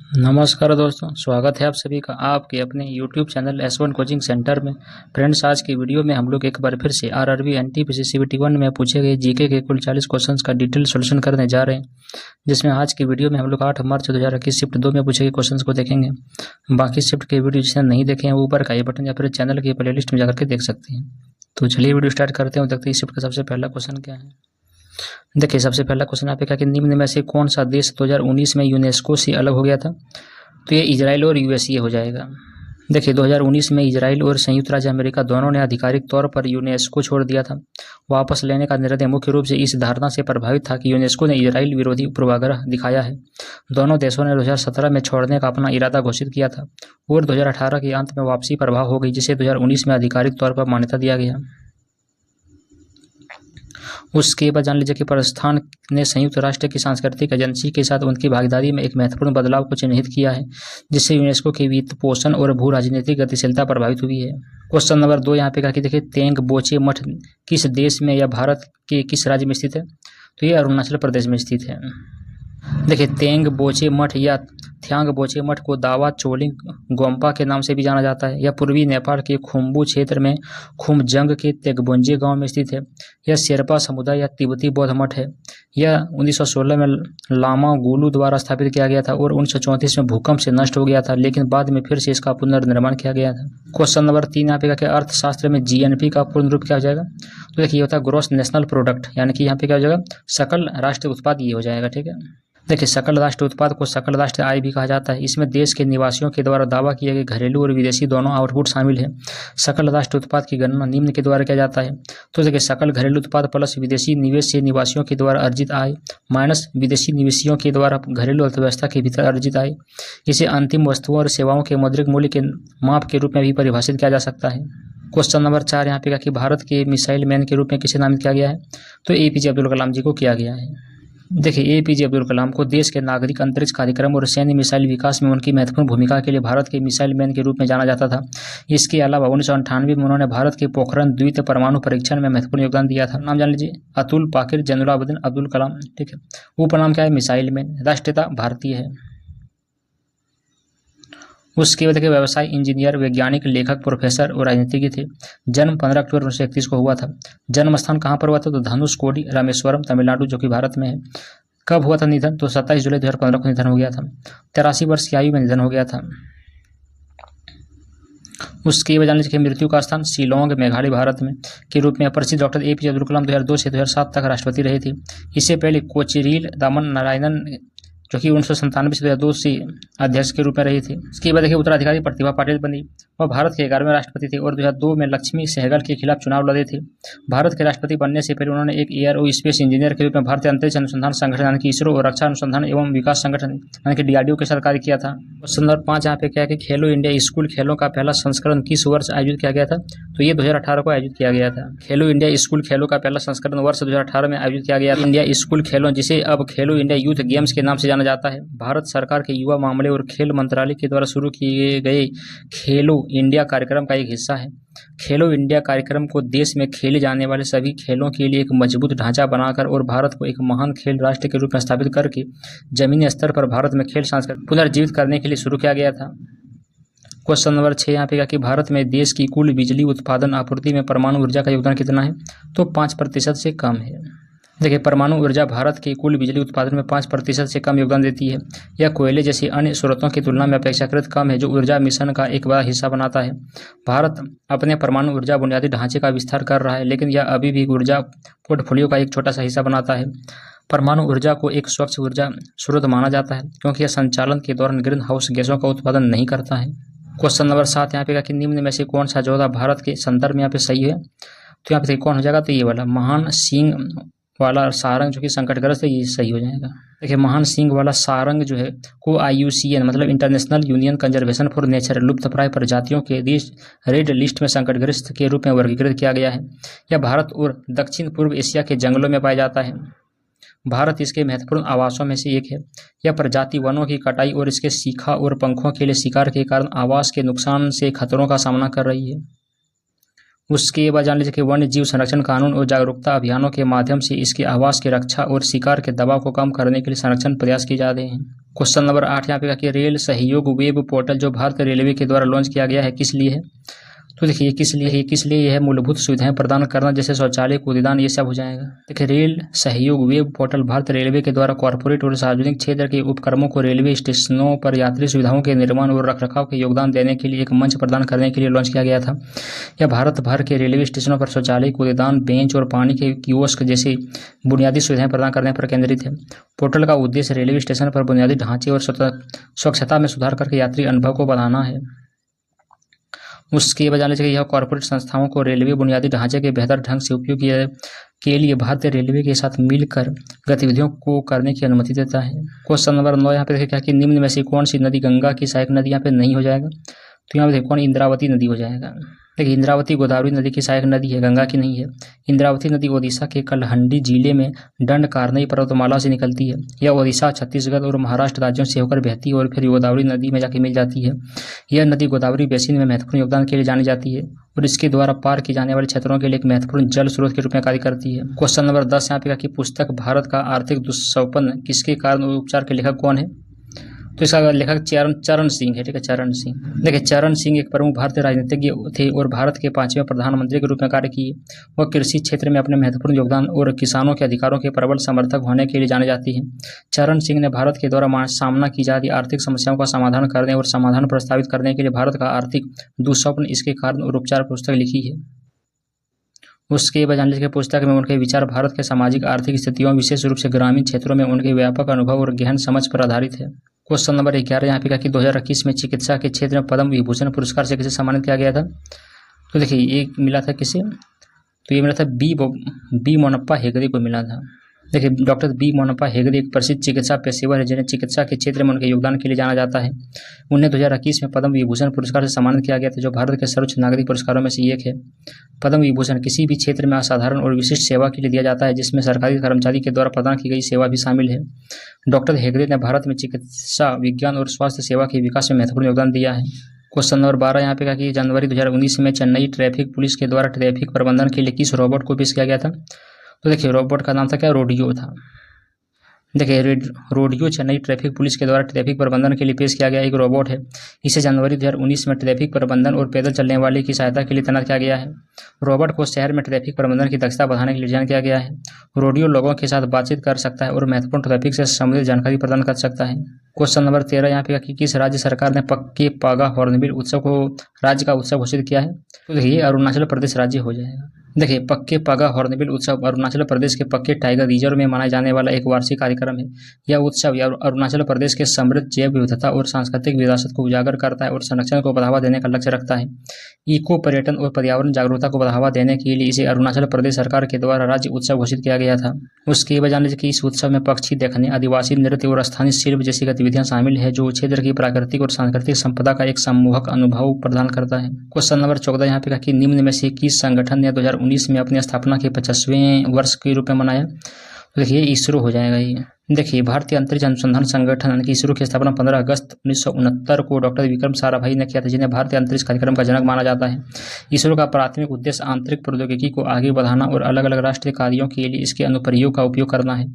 नमस्कार दोस्तों, स्वागत है आप सभी का आपके अपने YouTube channel S1 coaching centre में। फ्रेंड्स, आज की वीडियो में हम लोग एक बार फिर से आरआरबी एनटीपीसी CBT 1 में पूछे गए जीके के कुल 40 क्वेश्चंस का डिटेल सॉल्यूशन करने जा रहे हैं, जिसमें आज की वीडियो में हम लोग 8 मार्च 2021 शिफ्ट 2 में पूछे गए क्वेश्चन को देखेंगे। बाकी शिफ्ट के वीडियो जिसने नहीं देखे हैं वो ऊपर का आई बटन या फिर चैनल की प्ले लिस्ट में जाकर के देख सकते हैं। तो चलिए वीडियो स्टार्ट करते हैं। देखते हैं शिफ्ट का सबसे पहला क्वेश्चन क्या है। देखिए, सबसे पहला क्वेश्चन यहाँ पे क्या कि निम्न में से कौन सा देश 2019 में यूनेस्को से अलग हो गया था। तो ये इजराइल और यूएसए हो जाएगा। देखिए, 2019 में इजराइल और संयुक्त राज्य अमेरिका दोनों ने आधिकारिक तौर पर यूनेस्को छोड़ दिया था। वापस लेने का निर्णय मुख्य रूप से इस धारणा से प्रभावित था कि यूनेस्को ने इजराइल विरोधी पूर्वाग्रह दिखाया है। दोनों देशों ने 2017 में छोड़ने का अपना इरादा घोषित किया था और 2018 के अंत में वापसी प्रभाव हो गई, जिसे 2019 में आधिकारिक तौर पर मान्यता दिया गया। उसके बाद जान लीजिए कि प्रस्थान ने संयुक्त राष्ट्र की सांस्कृतिक एजेंसी के साथ उनकी भागीदारी में एक महत्वपूर्ण बदलाव को चिन्हित किया है, जिससे यूनेस्को की वित्त पोषण और भू राजनीतिक गतिशीलता प्रभावित हुई है। क्वेश्चन नंबर 2 यहाँ पे कहा कि देखिए, तेंग बोचे मठ किस देश में या भारत के किस राज्य में स्थित है। तो ये अरुणाचल प्रदेश में स्थित है। देखिए, तेंग बोचे मठ या थ्यांग बोचे मठ को दावा चोलिंग गोम्पा के नाम से भी जाना जाता है। यह पूर्वी नेपाल के खुम्बू क्षेत्र में खुमजंग के तेगबोंजे गांव में स्थित है। यह शेरपा समुदाय या तिब्बती बौद्ध मठ है। यह 1916 में लामा गुलू द्वारा स्थापित किया गया था और 1934 में भूकंप से नष्ट हो गया था, लेकिन बाद में फिर से इसका पुनर्निर्माण किया गया था। क्वेश्चन नंबर 3 यहाँ पे क्या अर्थशास्त्र में जीएनपी का पूर्ण रूप क्या हो जाएगा। तो देखिए, ये होता है ग्रॉस नेशनल प्रोडक्ट, यानी कि यहाँ पे क्या हो जाएगा, सकल राष्ट्रीय उत्पाद ये हो जाएगा। ठीक है, देखिए, सकल राष्ट्रीय उत्पाद को सकल राष्ट्रीय आय भी कहा जाता है। इसमें देश के निवासियों के द्वारा दावा किए गए घरेलू और विदेशी दोनों आउटपुट शामिल है। सकल राष्ट्रीय उत्पाद की गणना निम्न के द्वारा किया जाता है। तो देखिए, सकल घरेलू उत्पाद प्लस विदेशी निवेश से निवासियों के द्वारा अर्जित आय माइनस विदेशी निवेशियों के द्वारा घरेलू अर्थव्यवस्था के भीतर अर्जित आय। इसे अंतिम वस्तुओं और सेवाओं के मौद्रिक मूल्य के माप के रूप में भी परिभाषित किया जा सकता है। क्वेश्चन नंबर 4 यहाँ पे कहा कि भारत के मिसाइल मैन के रूप में किसे नामित किया गया है। तो एपीजे अब्दुल कलाम जी को किया गया है। देखिए, एपीजे अब्दुल कलाम को देश के नागरिक अंतरिक्ष कार्यक्रम और सैन्य मिसाइल विकास में उनकी महत्वपूर्ण भूमिका के लिए भारत के मिसाइल मैन के रूप में जाना जाता था। इसके अलावा 1998 में उन्होंने भारत के पोखरण द्वितीय परमाणु परीक्षण में महत्वपूर्ण योगदान दिया था। नाम जान लीजिए, अतुल पाकिर जैनुलाब्दीन अब्दुल कलाम। ठीक है, उपनाम क्या है, मिसाइल मैन। राष्ट्रीयता भारतीय है। उसके बाद के व्यवसाय इंजीनियर, वैज्ञानिक, लेखक, प्रोफेसर और राजनीतिज्ञ थे। जन्म 15 अक्टूबर 1931 को हुआ था। जन्म स्थान कहाँ पर हुआ था। तो धनुषकोडी, रामेश्वरम, तमिलनाडु, जो कि भारत में है। कब हुआ था निधन। तो 27 जुलाई 2015 को निधन हो गया था। 83 वर्ष की आयु में निधन हो गया था। उसके बाद जान लीजिए मृत्यु का स्थान शिलोंग, मेघालय, भारत में के रूप में प्रसिद्ध डॉक्टर एपीजे अब्दुल कलाम 2002 से 2007 तक राष्ट्रपति रहे थे। इससे पहले कोचिरील दामन नारायणन, जो कि 1997 से 2002 से अध्यक्ष के रूप में रही थी। इसके बाद देखिए, उत्तराधिकारी प्रतिभा पाटिल बनी। वह भारत के 11वें राष्ट्रपति थे और 2002 में लक्ष्मी सहगल के खिलाफ चुनाव लड़े थे। भारत के राष्ट्रपति बनने से पहले उन्होंने एक एयर और स्पेस इंजीनियर के रूप में भारतीय अंतरिक्ष अनुसंधान संगठन यानी कि इसरो और रक्षा अनुसंधान एवं विकास संगठन यानी कि डीआरडीओ के साथ कार्य किया था। क्वेश्चन नंबर 5 यहाँ पे क्या है कि खेलो इंडिया स्कूल खेलों का पहला संस्करण किस वर्ष आयोजित किया गया था। तो ये 2018 को आयोजित किया गया था। खेलो इंडिया स्कूल खेलों का पहला संस्करण वर्ष 2018 में आयोजित किया गया था। इंडिया स्कूल खेलों, जिसे अब खेलो इंडिया यूथ गेम्स के नाम से जाना जाता है, भारत सरकार के युवा मामले और खेल मंत्रालय के द्वारा शुरू किए गए खेलो इंडिया कार्यक्रम का एक हिस्सा है। खेलो इंडिया कार्यक्रम को देश में खेले जाने वाले सभी खेलों के लिए एक मजबूत ढांचा बनाकर और भारत को एक महान खेल राष्ट्र के रूप में स्थापित करके जमीनी स्तर पर भारत में खेल संस्कृति पुनर्जीवित करने के लिए शुरू किया गया था। क्वेश्चन नंबर 6 यहाँ पे कहा कि भारत में देश की कुल बिजली उत्पादन आपूर्ति में परमाणु ऊर्जा का योगदान कितना है। तो 5% से कम है। देखिए, परमाणु ऊर्जा भारत के कुल बिजली उत्पादन में 5% से कम योगदान देती है। यह कोयले जैसे अन्य स्रोतों की तुलना में अपेक्षाकृत कम है, जो ऊर्जा मिशन का एक बड़ा हिस्सा बनाता है। भारत अपने परमाणु ऊर्जा बुनियादी ढांचे का विस्तार कर रहा है, लेकिन यह अभी भी ऊर्जा पोर्टफोलियो का एक छोटा सा हिस्सा बनाता है। परमाणु ऊर्जा को एक स्वच्छ ऊर्जा स्रोत माना जाता है, क्योंकि यह संचालन के दौरान ग्रीन हाउस गैसों का उत्पादन नहीं करता है। क्वेश्चन नंबर 7 यहाँ पे कहा कि निम्न में से कौन सा जोधा भारत के संदर्भ में यहाँ पे सही है। तो यहाँ पे कौन हो जाएगा। तो ये वाला महान सिंह वाला सारंग, जो कि संकटग्रस्त है, ये सही हो जाएगा। देखिए, महान सिंह वाला सारंग जो है को IUCN मतलब international union conservation for nature लुप्तप्राय प्रजातियों के देश रेड लिस्ट में संकटग्रस्त के रूप में वर्गीकृत किया गया है। यह भारत और दक्षिण पूर्व एशिया के जंगलों में पाया जाता है। भारत इसके महत्वपूर्ण आवासों में से एक है। यह प्रजाति वनों की कटाई और इसके शिखा और पंखों के लिए शिकार के कारण आवास के नुकसान से खतरों का सामना कर रही है। उसके बाद जान लीजिए कि वन्य जीव संरक्षण कानून और जागरूकता अभियानों के माध्यम से इसके आवास की रक्षा और शिकार के दबाव को कम करने के लिए संरक्षण प्रयास किए जा रहे हैं। क्वेश्चन नंबर 8 यहाँ पे कि रेल सहयोग वेब पोर्टल जो भारतीय रेलवे के द्वारा लॉन्च किया गया है किस लिए है? तो देखिए किस लिए यह मूलभूत सुविधाएं प्रदान करना जैसे शौचालय कूड़ेदान ये सब हो जाएगा। देखिए रेल सहयोग वेब पोर्टल भारतीय रेलवे के द्वारा कॉर्पोरेट और सार्वजनिक क्षेत्र के उपक्रमों को रेलवे स्टेशनों पर यात्री सुविधाओं के निर्माण और रखरखाव के योगदान देने के लिए एक मंच प्रदान करने के लिए लॉन्च किया गया था। यह भारत भर के रेलवे स्टेशनों पर शौचालय कूड़ेदान बेंच और पानी के कियोस्क जैसी बुनियादी सुविधाएं प्रदान करने पर केंद्रित है। पोर्टल का उद्देश्य रेलवे स्टेशन पर बुनियादी ढांचे और स्वच्छता में सुधार करके यात्री अनुभव को बढ़ाना है। उसके बजाय यह कॉर्पोरेट संस्थाओं को रेलवे बुनियादी ढांचे के बेहतर ढंग से उपयोग के लिए भारतीय रेलवे के साथ मिलकर गतिविधियों को करने की अनुमति देता है। क्वेश्चन नंबर 9 यहाँ पे देखिए क्या कि निम्न में से कौन सी नदी गंगा की सहायक नदी यहाँ पे नहीं हो जाएगा? तो यहाँ पे देखो कौन इंद्रावती नदी हो जाएगा। देखिए इंद्रावती गोदावरी नदी की सहायक नदी है, गंगा की नहीं है। इंद्रावती नदी ओडिशा के कलहंडी जिले में दंडकारनी पर्वतमाला से निकलती है। यह ओडिशा, छत्तीसगढ़ और महाराष्ट्र राज्यों से होकर बहती है और फिर गोदावरी नदी में जाके मिल जाती है। यह नदी गोदावरी बेसिन में महत्वपूर्ण योगदान के लिए जानी जाती है और इसके द्वारा पार की जाने वाले क्षेत्रों के लिए एक महत्वपूर्ण जल स्रोत के रूप में कार्य करती है। क्वेश्चन नंबर 10 यहाँ पे कि पुस्तक भारत का आर्थिक दुष्पन्न किसके कारण उपचार के लेखक कौन है? तो इसका लेखक चरण सिंह है। ठीक है, चरण सिंह। देखिए चरण सिंह एक प्रमुख भारतीय राजनीतिज्ञ थे और भारत के 5वें प्रधानमंत्री के रूप में कार्य किए। वह कृषि क्षेत्र में अपने महत्वपूर्ण योगदान और किसानों के अधिकारों के प्रबल समर्थक होने के लिए जाने जाती हैं। चरण सिंह ने भारत के द्वारा सामना की जा रही आर्थिक समस्याओं का समाधान करने और समाधान प्रस्तावित करने के लिए भारत का आर्थिक दुष्स्वप्न इसके कारण और उपचार पुस्तक लिखी है। उसके बाद जान लीजिए पुस्तक में उनके विचार भारत के सामाजिक आर्थिक स्थितियों विशेष रूप से ग्रामीण क्षेत्रों में उनके व्यापक अनुभव और गहन समझ पर आधारित है। क्वेश्चन नंबर 11 यहाँ पे कि 2021 में चिकित्सा के क्षेत्र में पद्म विभूषण पुरस्कार से किसे सम्मानित किया गया था? तो देखिए एक मिला था किसे? तो ये मिला था बी मोनप्पा हेगड़े को मिला था। देखिए डॉक्टर बी मोनप्पा हेगड़े एक प्रसिद्ध चिकित्सा पेशेवर है जिन्हें चिकित्सा के क्षेत्र में उनके योगदान के लिए जाना जाता है। उन्हें 2021 में पद्म विभूषण पुरस्कार से सम्मानित किया गया था जो भारत के सर्वोच्च नागरिक पुरस्कारों में से एक है। पद्म विभूषण किसी भी क्षेत्र में असाधारण और विशिष्ट सेवा के लिए दिया जाता है जिसमें सरकारी कर्मचारी के द्वारा प्रदान की गई सेवा भी शामिल है। डॉक्टर हेगड़े ने भारत में चिकित्सा विज्ञान और स्वास्थ्य सेवा के विकास में महत्वपूर्ण योगदान दिया है। क्वेश्चन नंबर 12 यहाँ पे कि जनवरी 2019 में चेन्नई ट्रैफिक पुलिस के द्वारा ट्रैफिक प्रबंधन के लिए किस रोबोट को पेश किया गया था? तो देखिए रोबोट का नाम था क्या? रोडियो था। देखिए रोडियो चेन्नई ट्रैफिक पुलिस के द्वारा ट्रैफिक प्रबंधन के लिए पेश किया गया एक रोबोट है। इसे जनवरी 2019 में ट्रैफिक प्रबंधन और पैदल चलने वाले की सहायता के लिए तैनात किया गया है। रोबोट को शहर में ट्रैफिक प्रबंधन की दक्षता बढ़ाने के लिए डिजाइन किया गया है। रोडियो लोगों के साथ बातचीत कर सकता है और महत्वपूर्ण ट्रैफिक से संबंधित जानकारी प्रदान कर सकता है। क्वेश्चन नंबर 13 यहाँ पे कि किस राज्य सरकार ने पक्के पागा हॉर्नबिल उत्सव को राज्य का उत्सव घोषित किया है? तो देखिए अरुणाचल प्रदेश राज्य हो जाएगा। देखिए पक्के पागा हॉर्नबिल उत्सव अरुणाचल प्रदेश के पक्के टाइगर रिजर्व में मनाए जाने वाला एक वार्षिक कार्यक्रम है। यह उत्सव अरुणाचल प्रदेश के समृद्ध जैव विविधता और सांस्कृतिक विरासत को उजागर करता है और संरक्षण को बढ़ावा देने का लक्ष्य रखता है। इको पर्यटन और पर्यावरण जागरूकता को बढ़ावा देने के लिए इसे अरुणाचल प्रदेश सरकार के द्वारा राज्य उत्सव घोषित किया गया था। उसके बाद जान लीजिए कि इस उत्सव में पक्षी देखने, आदिवासी नृत्य और स्थानीय शिल्प जैसी गतिविधियां शामिल है जो क्षेत्र की प्राकृतिक और सांस्कृतिक संपदा का एक सम्मोहक अनुभव प्रदान करता है। क्वेश्चन नंबर 14 यहाँ पे कि निम्न में से किस संगठन ने 2019 में अपनी स्थापना के 50वें वर्ष के रूप में मनाया? तो देखिए इसरो हो जाएगा ये। देखिए भारतीय अंतरिक्ष अनुसंधान संगठन की इसरो की स्थापना 15 अगस्त 1969 को डॉक्टर विक्रम साराभाई ने किया था जिन्हें भारतीय अंतरिक्ष कार्यक्रम का जनक माना जाता है। इसरो का प्राथमिक उद्देश्य आंतरिक प्रौद्योगिकी को आगे बढ़ाना और अलग अलग राष्ट्रीय कार्यों के लिए इसके अनुप्रयोग का उपयोग करना है।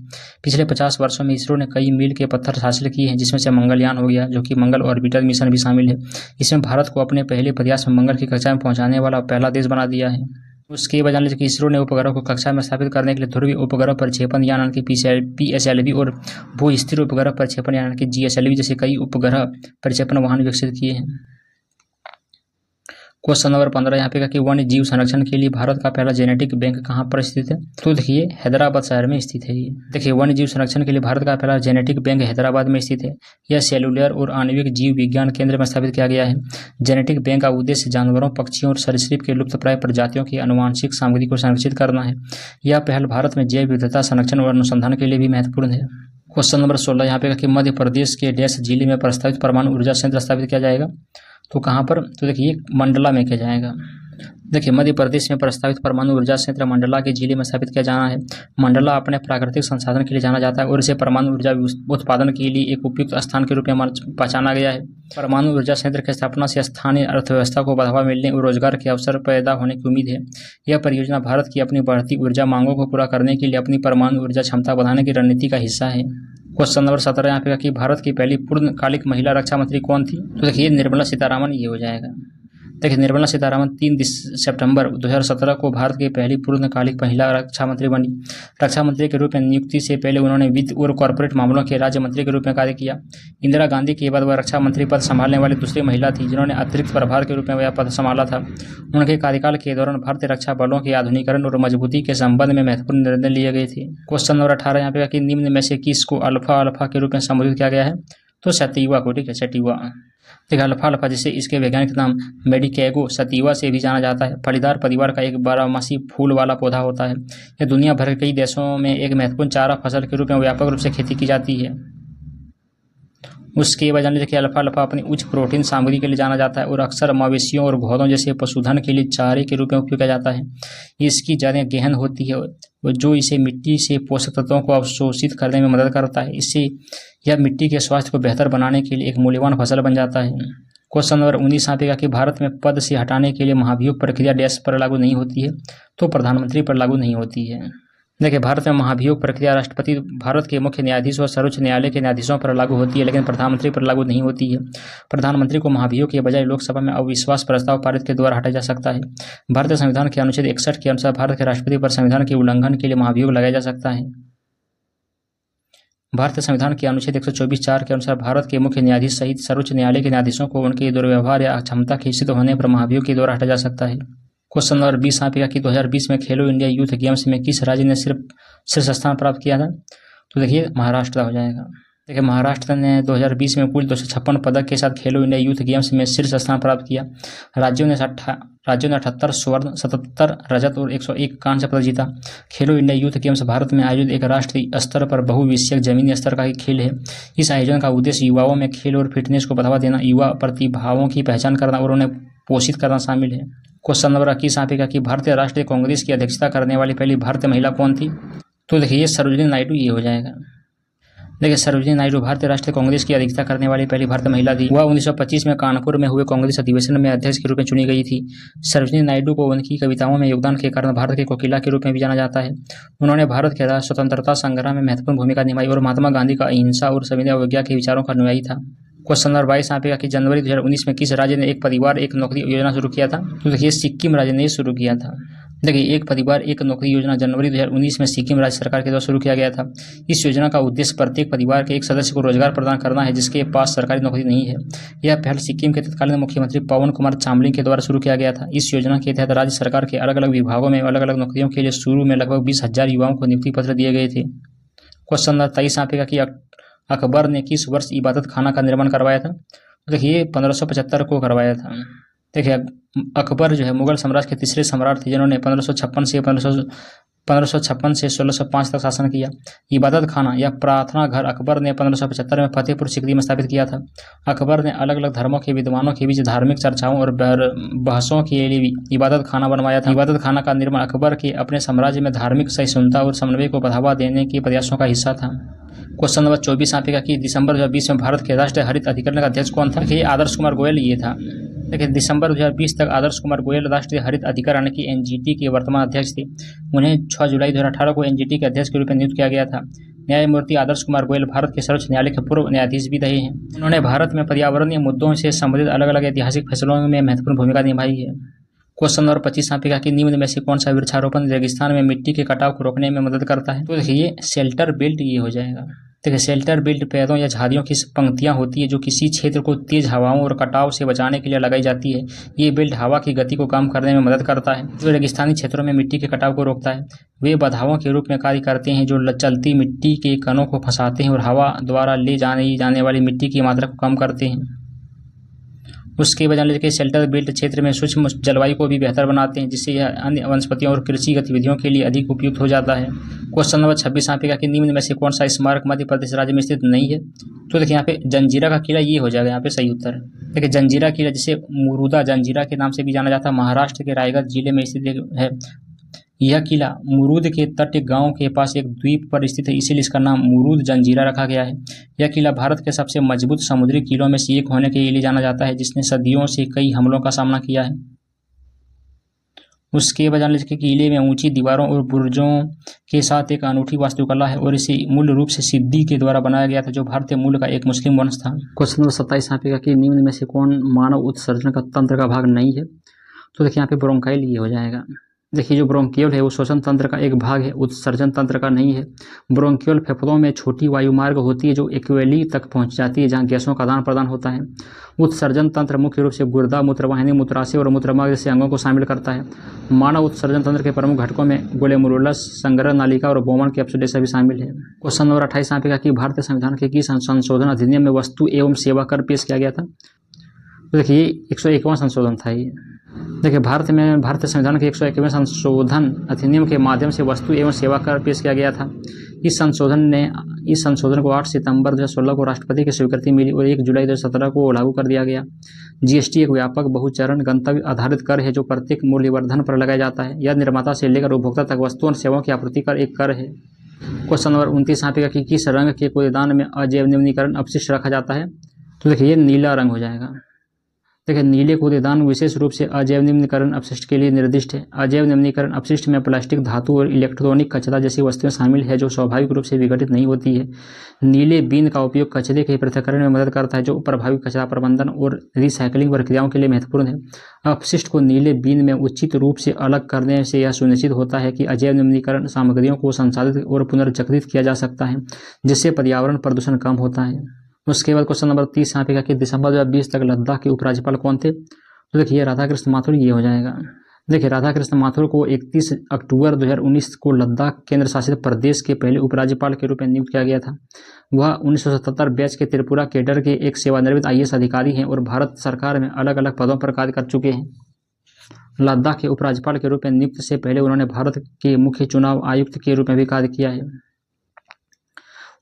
पिछले 50 वर्षों में इसरो ने कई मील के पत्थर हासिल किए हैं जिसमें से मंगलयान हो गया जो कि मंगल ऑर्बिटर मिशन भी शामिल है। इसमें भारत को अपने पहले प्रयास में मंगल की कक्षा में पहुंचाने वाला पहला देश बना दिया है। उसके बाद जान लीजिए कि इसरो ने उपग्रह को कक्षा में स्थापित करने के लिए ध्रुवीय उपग्रह प्रक्षेपण यान की PSLV और भू स्थिर उपग्रह प्रक्षेपण यान की GSLV जैसे कई उपग्रह प्रक्षेपण वाहन विकसित किए हैं। क्वेश्चन नंबर 15 यहाँ पे कि वन्य जीव संरक्षण के लिए भारत का पहला जेनेटिक बैंक कहाँ पर स्थित है? तो देखिए हैदराबाद शहर में स्थित है ये। देखिए वन्य जीव संरक्षण के लिए भारत का पहला जेनेटिक बैंक हैदराबाद में स्थित है। यह सेलुलर और आणविक जीव विज्ञान केंद्र में स्थापित किया गया है। जेनेटिक बैंक का उद्देश्य जानवरों, पक्षियों और सरीसृप के लुप्तप्राय प्रजातियों की आनुवांशिक सामग्री को संरक्षित करना है। यह पहल भारत में जैव विविधता संरक्षण और अनुसंधान के लिए भी महत्वपूर्ण है। क्वेश्चन नंबर 16 यहाँ पे कि मध्य प्रदेश के डैश जिले में प्रस्तावित परमाणु ऊर्जा संयंत्र स्थापित किया जाएगा। तो कहाँ पर? तो देखिए मंडला में किया जाएगा। देखिए, मध्य प्रदेश में प्रस्तावित परमाणु ऊर्जा संयंत्र मंडला की झीली में स्थापित किया जाना है। मंडला अपने प्राकृतिक संसाधन के लिए जाना जाता है और इसे परमाणु ऊर्जा उत्पादन के लिए एक उपयुक्त स्थान के रूप में पहचाना गया है। परमाणु ऊर्जा संयंत्र की स्थापना से स्थानीय अर्थव्यवस्था को बढ़ावा मिलने और रोजगार के अवसर पैदा होने की उम्मीद है। यह परियोजना भारत की अपनी बढ़ती ऊर्जा मांगों को पूरा करने के लिए अपनी परमाणु ऊर्जा क्षमता बढ़ाने की रणनीति का हिस्सा है। क्वेश्चन नंबर 17 यहाँ पे कि भारत की पहली पूर्णकालिक महिला रक्षा मंत्री कौन थी? तो देखिए, निर्मला सीतारामन ये हो जाएगा। देखिए, निर्मला सीतारामन 3 सितंबर 2017 को भारत की पहली पूर्णकालिक महिला रक्षा मंत्री बनी। रक्षा मंत्री के रूप में नियुक्ति से पहले उन्होंने वित्त और कॉर्पोरेट मामलों के राज्य मंत्री के रूप में कार्य किया। इंदिरा गांधी के बाद वह रक्षा मंत्री पद संभालने वाली दूसरी महिला थी जिन्होंने अतिरिक्त प्रभार के रूप में वह पद संभाला था। उनके कार्यकाल के दौरान भारतीय रक्षा बलों के आधुनिकीकरण और मजबूती के संबंध में महत्वपूर्ण निर्णय लिए गए थे। क्वेश्चन नंबर 18 यहाँ पे कि निम्न में से किसको अल्फा के रूप में संबोधित किया गया है? तो सतीवा को। ठीक है, सतीवा। देखिए, अल्फा जिसे इसके वैज्ञानिक नाम मेडिकेगो सतीवा से भी जाना जाता है, फलीदार परिवार का एक बारहमासी फूल वाला पौधा होता है। यह दुनिया भर के कई देशों में एक महत्वपूर्ण चारा फसल के रूप में व्यापक रूप से खेती की जाती है। उसके वजह देखिए, अल्फा अपनी उच्च प्रोटीन सामग्री के लिए जाना जाता है और अक्सर मवेशियों और घोड़ों जैसे पशुधन के लिए चारे के रूप में उपयोग किया जाता है। इसकी जड़ें गहन होती है जो इसे मिट्टी से पोषक तत्वों को अवशोषित करने में मदद करता है। इससे यह मिट्टी के स्वास्थ्य को बेहतर बनाने के लिए एक मूल्यवान फसल बन जाता है। क्वेश्चन नंबर 19 यहाँ पे कि भारत में पद से हटाने के लिए महाभियोग प्रक्रिया डैश पर लागू नहीं होती है? तो प्रधानमंत्री पर लागू नहीं होती है। देखिए, भारत में महाभियोग प्रक्रिया राष्ट्रपति, भारत के मुख्य न्यायाधीश और सर्वोच्च न्यायालय के न्यायाधीशों पर लागू होती है, लेकिन प्रधानमंत्री पर लागू नहीं होती है। प्रधानमंत्री को महाभियोग के बजाय लोकसभा में अविश्वास प्रस्ताव पारित के द्वारा हटाया जा सकता है। भारतीय संविधान के अनुच्छेद 61 के अनुसार भारत के राष्ट्रपति पर संविधान के उल्लंघन के लिए महाभियोग लगाया जा सकता है। भारतीय संविधान के अनुच्छेद 124(4) के अनुसार भारत के मुख्य न्यायाधीश सहित सर्वोच्च न्यायालय के न्यायाधीशों को उनके दुर्व्यवहार या अक्षमता के सिद्ध होने पर महाभियोग के द्वारा हटाया जा सकता है। क्वेश्चन नंबर 20 यहाँ पे कि 2020 में खेलो इंडिया यूथ गेम्स में किस राज्य ने सिर्फ शीर्ष स्थान प्राप्त किया था? तो देखिए, महाराष्ट्र हो जाएगा। देखिए, महाराष्ट्र ने 2020 में कुल 256 पदक के साथ खेलो इंडिया यूथ गेम्स में शीर्ष स्थान प्राप्त किया। राज्यों ने 78 स्वर्ण, 77 रजत और 101 कांस्य पदक जीता। खेलो इंडिया यूथ गेम्स भारत में आयोजित एक राष्ट्रीय स्तर पर बहुविषयक जमीनी स्तर का खेल है। इस आयोजन का उद्देश्य युवाओं में खेल और फिटनेस को बढ़ावा देना, युवा प्रतिभाओं की पहचान करना और उन्हें पोषित करना शामिल है। क्वेश्चन नंबर 21 यहाँ पे कि भारतीय राष्ट्रीय कांग्रेस की अध्यक्षता करने वाली पहली भारतीय महिला कौन थी? तो देखिए, ये सरोजिनी नायडू ये हो जाएगा। देखिए, सरोजिनी नायडू भारतीय राष्ट्रीय कांग्रेस की अध्यक्षता करने वाली पहली भारतीय महिला थी। वह 1925 में कानपुर में हुए कांग्रेस अधिवेशन में अध्यक्ष के रूप में चुनी गई थी। सरोजिनी नायडू को उनकी कविताओं में योगदान के कारण भारत के कोकिला के रूप में भी जाना जाता है। उन्होंने भारत के स्वतंत्रता संग्राम में महत्वपूर्ण भूमिका निभाई और महात्मा गांधी का अहिंसा और संविदा अवज्ञा के विचारों का अनुयायी था। क्वेश्चन नंबर 22 यहाँ पे कि जनवरी 2019 में किस राज्य ने एक परिवार एक नौकरी योजना शुरू किया था? तो देखिए, सिक्किम राज्य ने शुरू किया था। देखिए, एक परिवार एक नौकरी योजना जनवरी 2019 में सिक्किम राज्य सरकार के द्वारा शुरू किया गया था। इस योजना का उद्देश्य प्रत्येक परिवार के एक सदस्य को रोजगार प्रदान करना है जिसके पास सरकारी नौकरी नहीं है। यह पहल सिक्किम के तत्कालीन मुख्यमंत्री पवन कुमार चामलिंग के द्वारा शुरू किया गया था। इस योजना के तहत राज्य सरकार के अलग अलग विभागों में अलग अलग नौकरियों के लिए शुरू में लगभग 20,000 युवाओं को नियुक्ति पत्र दिए गए थे। क्वेश्चन नंबर 23 यहाँ पे कि अकबर ने किस वर्ष इबादत खाना का निर्माण करवाया था? देखिए, 1575 को करवाया था। देखिए, अकबर जो है मुगल साम्राज्य के तीसरे सम्राट थे जिन्होंने 1556 से 1605 तक शासन किया। इबादत खाना या प्रार्थना घर अकबर ने 1575 में फतेहपुर सीकरी में स्थापित किया था। अकबर ने अलग अलग धर्मों के विद्वानों के बीच धार्मिक चर्चाओं और बहसों के लिए इबादत खाना बनवाया था। इबादत खाना का निर्माण अकबर के अपने साम्राज्य में धार्मिक सहिष्णुता और समन्वय को बढ़ावा देने के प्रयासों का हिस्सा था। क्वेश्चन नंबर 24 यहाँ पे कि दिसंबर 2020 में भारत के राष्ट्रीय हरित अधिकरण का अध्यक्ष कौन था? देखिए, आदर्श कुमार गोयल ये था। देखिए, दिसंबर 2020 तक आदर्श कुमार गोयल राष्ट्रीय हरित अधिकरण की एनजीटी के वर्तमान अध्यक्ष थे। उन्हें 6 जुलाई 2018 को एनजीटी के अध्यक्ष के रूप में नियुक्त किया गया था। न्यायमूर्ति आदर्श कुमार गोयल भारत के सर्वोच्च न्यायालय के पूर्व न्यायाधीश भी रहे हैं। उन्होंने भारत में पर्यावरणीय मुद्दों से संबंधित अलग अलग ऐतिहासिक फैसलों में महत्वपूर्ण भूमिका निभाई है। क्वेश्चन नंबर 25 यहाँ पे कि निम्न में से कौन सा वृक्षारोपण रेगिस्तान में मिट्टी के कटाव को रोकने में मदद करता है? तो देखिए, ये शेल्टर बेल्ट ये हो जाएगा। देखिए, शेल्टर बेल्ट पेड़ों या झाड़ियों की पंक्तियां होती है जो किसी क्षेत्र को तेज हवाओं और कटाव से बचाने के लिए लगाई जाती है। ये बेल्ट हवा की गति को कम करने में मदद करता है जो रेगिस्तानी क्षेत्रों में मिट्टी के कटाव को रोकता है। वे बाधाओं के रूप में कार्य करते हैं जो चलती मिट्टी के कणों को फंसाते हैं और हवा द्वारा ले जाने वाली मिट्टी की मात्रा को कम करते हैं। उसके बजाय लेके शेल्टर बेल्ट क्षेत्र में सूक्ष्म जलवायु को भी बेहतर बनाते हैं, जिससे यह अन्य वनस्पतियों और कृषि गतिविधियों के लिए अधिक उपयुक्त हो जाता है। क्वेश्चन नंबर 26 यहाँ पे कहा कि निम्न में से कौन सा स्मारक मध्य प्रदेश राज्य में स्थित नहीं है? तो देखिए यहाँ पे जंजीरा का किला ये हो जाएगा यहाँ पे सही उत्तर। देखिए जंजीरा किला, जिसे मुरुदा जंजीरा के नाम से भी जाना जाता है, महाराष्ट्र के रायगढ़ जिले में स्थित है। यह किला मुरूद के तट गांव के पास एक द्वीप पर स्थित है, इसीलिए इसका नाम मुरूद जंजीरा रखा गया है। यह किला भारत के सबसे मजबूत समुद्री किलों में से एक होने के लिए जाना जाता है, जिसने सदियों से कई हमलों का सामना किया है। उसके बजाय इसके किले में ऊंची दीवारों और बुर्जों के साथ एक अनूठी वास्तुकला है और इसे मूल रूप से सिद्दी के द्वारा बनाया गया था, जो भारतीय मूल का एक मुस्लिम वंश था। क्वेश्चन नंबर 27 यहाँ पे कि निम्न में से कौन मानव उत्सर्जन का तंत्र का भाग नहीं है? तो देखिए यहाँ पे ब्रोंकाइल ये हो जाएगा। देखिए जो ब्रोंकियोल है वो श्वसन तंत्र का एक भाग है, उत्सर्जन तंत्र का नहीं है। ब्रोंकियोल फेफड़ों में छोटी वायुमार्ग होती है जो एक्वेली तक पहुंच जाती है, जहां गैसों का आदान प्रदान होता है। उत्सर्जन तंत्र मुख्य रूप से गुर्दा, मूत्रवाहिनी, मूत्राशय और मूत्रमार्ग जैसे अंगों को शामिल करता है। मानव उत्सर्जन तंत्र के प्रमुख घटकों में ग्लोमेरुलस, संग्रह नालिका और बोमन कैप्सुलेस भी शामिल है। क्वेश्चन नंबर 28 यहाँ पे कि भारतीय संविधान के किस संशोधन अधिनियम में वस्तु एवं सेवा कर पेश किया गया था? तो देखिए 101वां संशोधन था ये। देखिए भारतीय संविधान के 101वें संशोधन अधिनियम के माध्यम से वस्तु एवं सेवा कर पेश किया गया था। इस संशोधन को 8 सितंबर 2016 को राष्ट्रपति की स्वीकृति मिली और 1 जुलाई 2017 को लागू कर दिया गया। जीएसटी एक व्यापक बहुचरण गंतव्य आधारित कर है जो प्रत्येक मूल्यवर्धन पर लगाया जाता है। यह निर्माता से लेकर उपभोक्ता तक वस्तुओं और सेवाओं की आपूर्ति कर एक कर है। क्वेश्चन नंबर 29 यहाँ पे कि किस रंग के कूड़ेदान में अजैव निम्नीकरण अपशिष्ट रखा जाता है? तो देखिए ये नीला रंग हो जाएगा। देखिए नीले कूड़ेदान विशेष रूप से अजैव निम्नीकरण अपशिष्ट के लिए निर्दिष्ट है। अजैव निम्नीकरण अपशिष्ट में प्लास्टिक, धातु और इलेक्ट्रॉनिक कचरा जैसी वस्तुएं शामिल है जो स्वाभाविक रूप से विघटित नहीं होती है। नीले बीन का उपयोग कचरे के पृथक्करण में मदद करता है, जो प्रभावी कचरा प्रबंधन और रिसाइकलिंग प्रक्रियाओं के लिए महत्वपूर्ण है। अपशिष्ट को नीले बीन में उचित रूप से अलग करने से यह सुनिश्चित होता है कि अजैव निम्नीकरण सामग्रियों को संसाधित और पुनर्चक्रित किया जा सकता है, जिससे पर्यावरण प्रदूषण कम होता है। उसके बाद क्वेश्चन नंबर 30 यहाँ पे कि दिसंबर 2020 तक लद्दाख के उपराज्यपाल कौन थे? तो देखिए राधाकृष्ण माथुर ये हो जाएगा। देखिए राधाकृष्ण माथुर को 31 अक्टूबर 2019 को लद्दाख केंद्र शासित प्रदेश के पहले उपराज्यपाल के रूप में नियुक्त किया गया था। वह 1977 बैच के त्रिपुरा कैडर के एक सेवानिवृत्त IAS अधिकारी हैं और भारत सरकार में अलग अलग पदों पर कार्य कर चुके हैं। लद्दाख के उपराज्यपाल के रूप में नियुक्त से पहले उन्होंने भारत के मुख्य चुनाव आयुक्त के रूप में भी कार्य किया है।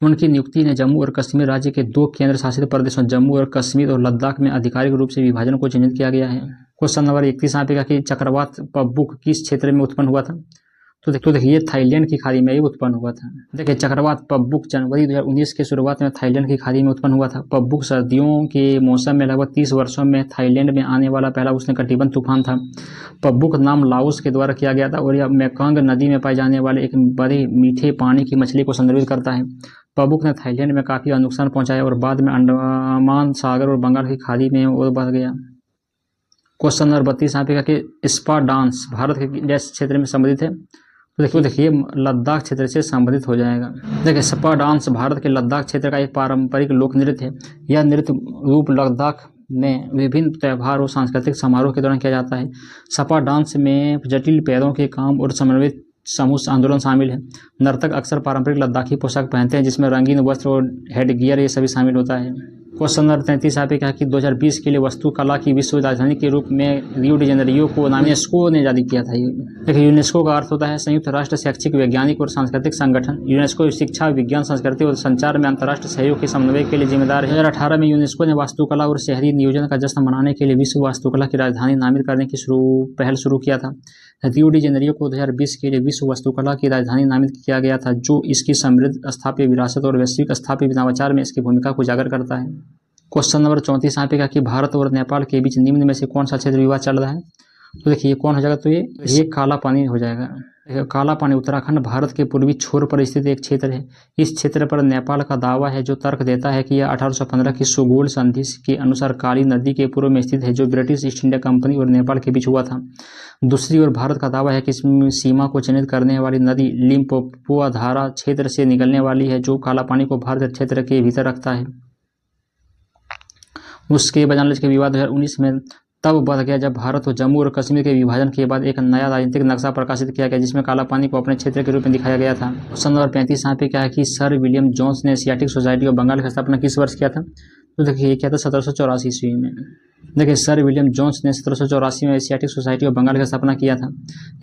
उनकी नियुक्ति ने जम्मू और कश्मीर राज्य के 2 केंद्र शासित प्रदेशों जम्मू और कश्मीर और लद्दाख में आधिकारिक रूप से विभाजन को चिन्हित किया गया है। क्वेश्चन नंबर 31 यहाँ पे कि चक्रवात पब्बुक किस क्षेत्र में उत्पन्न हुआ था? तो देखिए ये थाईलैंड की खाड़ी में ही उत्पन्न हुआ था। देखिए चक्रवात पब्बुक जनवरी 2019 के शुरुआत में थाईलैंड की खाड़ी में उत्पन्न हुआ था। पब्बुक सर्दियों के मौसम में लगभग 30 वर्षों में थाईलैंड में आने वाला पहला उष्णकटिबंधीय तूफान था। पब्बुक नाम लाओस के द्वारा किया गया था और यह मेकंग नदी में पाए जाने वाले एक बड़े मीठे पानी की मछली को संदर्भित करता है। पब्बुक ने थाईलैंड में काफी नुकसान पहुंचाया और बाद में अंडमान सागर और बंगाल की खाड़ी में और बढ़ गया। क्वेश्चन नंबर 32 यहाँ पे कि स्पा डांस भारत के किस क्षेत्र में संबंधित है? तो देखिए लद्दाख क्षेत्र से संबंधित हो जाएगा। देखिए स्पा डांस भारत के लद्दाख क्षेत्र का एक पारंपरिक लोक नृत्य है। यह नृत्य रूप लद्दाख में विभिन्न त्यौहार और सांस्कृतिक समारोह के दौरान किया जाता है। स्पा डांस में जटिल पैरों के काम और समन्वित समूह आंदोलन शामिल है। नर्तक अक्सर पारंपरिक लद्दाखी पोशाक पहनते हैं जिसमें रंगीन वस्त्र और हेडगियर ये सभी शामिल होता है। क्वेश्चन नंबर 33 यहाँ पे कहा कि 2020 के लिए वास्तुकला की विश्व राजधानी के रूप में रियो डी जेनेरियो को यूनेस्को ने जारी किया था। देखिए यूनेस्को का अर्थ होता है संयुक्त राष्ट्र शैक्षिक, वैज्ञानिक और सांस्कृतिक संगठन। यूनेस्को शिक्षा, विज्ञान, संस्कृति और संचार में अंतर्राष्ट्रीय सहयोग के समन्वय के लिए जिम्मेदार है। 2018 में यूनेस्को ने वास्तुकला और शहरी नियोजन का जश्न मनाने के लिए विश्व वास्तुकला की राजधानी नामित करने की पहल शुरू किया था। रियो डी जेनेरियो को 2020 के लिए विश्व वास्तुकला की राजधानी नामित किया गया था, जो इसकी समृद्ध स्थापत्य विरासत और वैश्विक स्थापत्य नवाचार में इसकी भूमिका को उजागर करता है। क्वेश्चन नंबर 34 यहाँ पे कहा कि भारत और नेपाल के बीच निम्न में से कौन सा क्षेत्र विवाद चल रहा है? तो देखिए कौन हो जाएगा? तो ये काला पानी हो जाएगा। काला पानी उत्तराखंड भारत के पूर्वी छोर पर स्थित एक क्षेत्र है। इस क्षेत्र पर नेपाल का दावा है जो तर्क देता है कि यह 1815 की सुगोल संधि के अनुसार काली नदी के पूर्व में स्थित है, जो ब्रिटिश ईस्ट इंडिया कंपनी और नेपाल के बीच हुआ था। दूसरी ओर भारत का दावा है कि इस सीमा को चिन्हित करने वाली नदी लिम्पोपो धारा क्षेत्र से निकलने वाली है, जो काला पानी को भारत क्षेत्र के भीतर रखता है। उसके बजाय के विवाद 2019 में तब बढ़ गया जब भारत और जम्मू और कश्मीर के विभाजन के बाद एक नया राजनीतिक नक्शा प्रकाशित किया गया, जिसमें काला पानी को अपने क्षेत्र के रूप में दिखाया गया था। क्वेश्चन नंबर 35 यहाँ पे क्या है कि सर विलियम जोन्स ने एशियाटिक सोसाइटी ऑफ बंगाल की स्थापना किस वर्ष किया था? तो देखिए ये क्या था 1784 ईस्वी में। देखिए, सर विलियम जोन्स ने 1784 में एशियाटिक सोसाइटी ऑफ बंगाल की स्थापना किया था।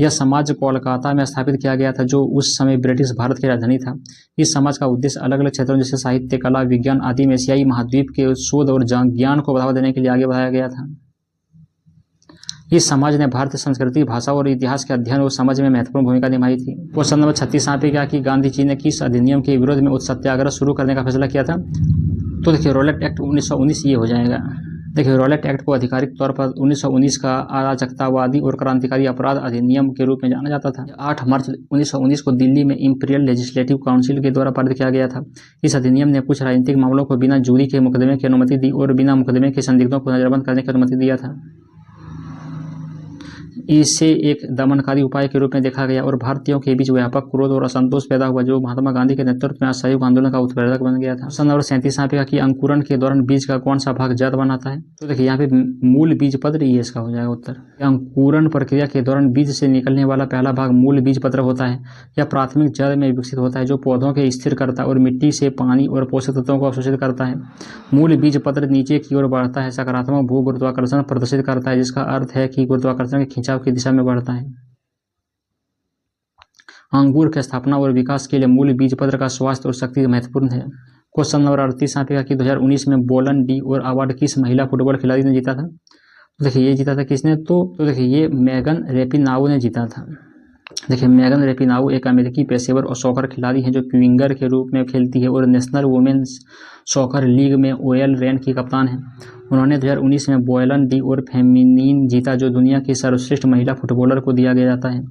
यह समाज कोलकाता में स्थापित किया गया था, जो उस समय ब्रिटिश भारत की राजधानी था। इस समाज का उद्देश्य अलग अलग क्षेत्रों जैसे साहित्य, कला, विज्ञान आदि में एशियाई महाद्वीप के शोध और ज्ञान को बढ़ावा देने के लिए आगे बढ़ाया गया था। इस समाज ने भारतीय संस्कृति, भाषा और इतिहास के अध्ययन और समझ में महत्वपूर्ण भूमिका निभाई थी। क्वेश्चन नंबर 36 यहाँ पे क्या कि गांधी जी ने किस अधिनियम के विरोध में सत्याग्रह शुरू करने का फैसला किया था? तो देखिए, रॉलेट एक्ट 1919 ये हो जाएगा। देखिए, रॉलेट एक्ट को आधिकारिक तौर पर 1919 का अराजकतावादी और क्रांतिकारी अपराध अधिनियम के रूप में जाना जाता था। 8 मार्च 1919 को दिल्ली में इंपीरियल लेजिस्लेटिव काउंसिल के द्वारा पारित किया गया था। इस अधिनियम ने कुछ राजनीतिक मामलों को बिना जूरी के मुकदमे की अनुमति दी और बिना मुकदमे के संदिग्धों को नजरबंद करने की अनुमति दिया था। इसे एक दमनकारी उपाय के रूप में देखा गया और भारतीयों के बीच व्यापक क्रोध और असंतोष पैदा हुआ, जो महात्मा गांधी के नेतृत्व में असहयोग आंदोलन का उत्प्रेरक बन गया था। प्रश्न नंबर 37 यहाँ पे कि अंकुरण के दौरान बीज का कौन सा भाग जड़ बनाता है? तो देखिए, यहाँ पे मूल बीज पत्र, ये इसका हो जाएगा उत्तर। अंकुरण प्रक्रिया के दौरान बीज से निकलने वाला पहला भाग मूल बीज पत्र होता है। यह प्राथमिक जड़ में विकसित होता है, जो पौधों के स्थिर करता है और मिट्टी से पानी और पोषक तत्वों को अवशोषित करता है। मूल बीज पत्र नीचे की ओर बढ़ता है, सकारात्मक भू गुरुत्वाकर्षण प्रदर्शित करता है, जिसका अर्थ है कि गुरुत्वाकर्षण के खिंचाव की दिशा में बढ़ता है। अंगूर के स्थापना और विकास के लिए मूल बीज पत्र का स्वास्थ्य और शक्ति महत्वपूर्ण है। क्वेश्चन नंबर 38 यहाँ पे कि 2019 में बोलन डी और अवार्ड किस महिला फुटबॉल खिलाड़ी ने जीता था? तो देखिए, ये जीता था किसने? तो देखिए, ये मेगन रेपिनोउ ने जीता था। देखिए, मेगन रेपिनोउ एक अमेरिकी पेशेवर और सॉकर खिलाड़ी हैं, जो विंगर के रूप में खेलती है और नेशनल वुमेन्स सॉकर लीग में ओएल रेन की कप्तान है। उन्होंने 2019 में बोलन डी और फेमिनीन जीता, जो दुनिया की सर्वश्रेष्ठ महिला फुटबॉलर को दिया गया जाता है।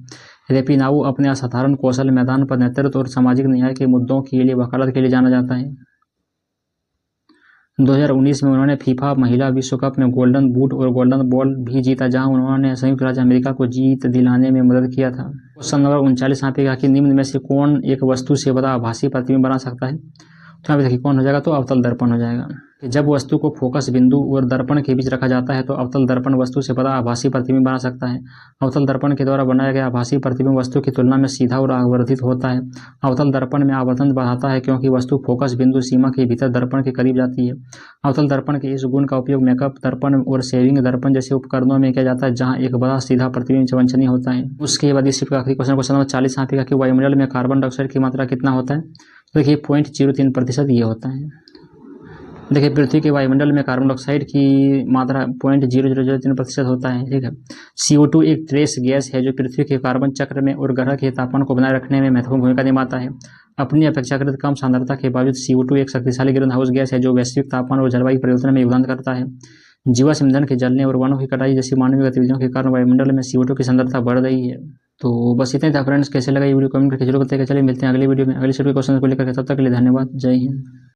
रेपिनोउ अपने असाधारण कौशल, मैदान पर नेतृत्व और सामाजिक न्याय के मुद्दों के लिए वकालत के लिए जाना जाता है। 2019 में उन्होंने फीफा महिला विश्व कप में गोल्डन बूट और गोल्डन बॉल भी जीता, जहां उन्होंने संयुक्त राज्य अमेरिका को जीत दिलाने में मदद किया था। क्वेश्चन नंबर 39 यहाँ पे कहा कि निम्न में से कौन एक वस्तु से बड़ा आभासी प्रतिबिंब बना सकता है? तो यहाँ पे देखिए, कौन हो जाएगा? तो अवतल दर्पण हो जाएगा। जब वस्तु को फोकस बिंदु और दर्पण के बीच रखा जाता है, तो अवतल दर्पण वस्तु से बड़ा आभासी प्रतिबिंब बना सकता है। अवतल दर्पण के द्वारा बनाया गया आभासी प्रतिबिंब वस्तु की तुलना में सीधा और आवर्धित होता है। अवतल दर्पण में आवर्धन बढ़ाता है, क्योंकि वस्तु फोकस बिंदु सीमा के भीतर दर्पण के करीब जाती है। अवतल दर्पण के इस गुण का उपयोग मेकअप दर्पण और शेविंग दर्पण जैसे उपकरणों में किया जाता है, जहाँ एक बड़ा सीधा प्रतिबिंब वांछनीय होता है। उसके बाद इस आखिरी क्वेश्चन नंबर 40 यहाँ पे कि वायुमंडल में कार्बन डाइऑक्साइड की मात्रा कितना होता है? तो देखिए, 0.03% ये होता है। देखिए, पृथ्वी के वायुमंडल में कार्बन डाइऑक्साइड की मात्रा 0.0003% होता है। ठीक है। CO2 एक ट्रेस गैस है, जो पृथ्वी के कार्बन चक्र में और ग्रह के तापमान को बनाए रखने में महत्वपूर्ण भूमिका निभाता है। अपनी अपेक्षाकृत कम सांद्रता के बावजूद CO2 एक शक्तिशाली ग्रीन हाउस गैस है, जो वैश्विक तापमान और जलवायु परिवर्तन में योगदान करता है। जीवाश्म ईंधन के जलने और वनों की कटाई जैसी मानवीय गतिविधियों के कारण वायुमंडल में CO2 की सांद्रता बढ़ रही है। तो बस इतना था फ्रेंड्स। कैसे लगा ये वीडियो कमेंट करके जरूर बताइए। चलिए मिलते हैं अगली वीडियो में अगले सेट के क्वेश्चन को लेकर। तब तक के लिए धन्यवाद। जय हिंद।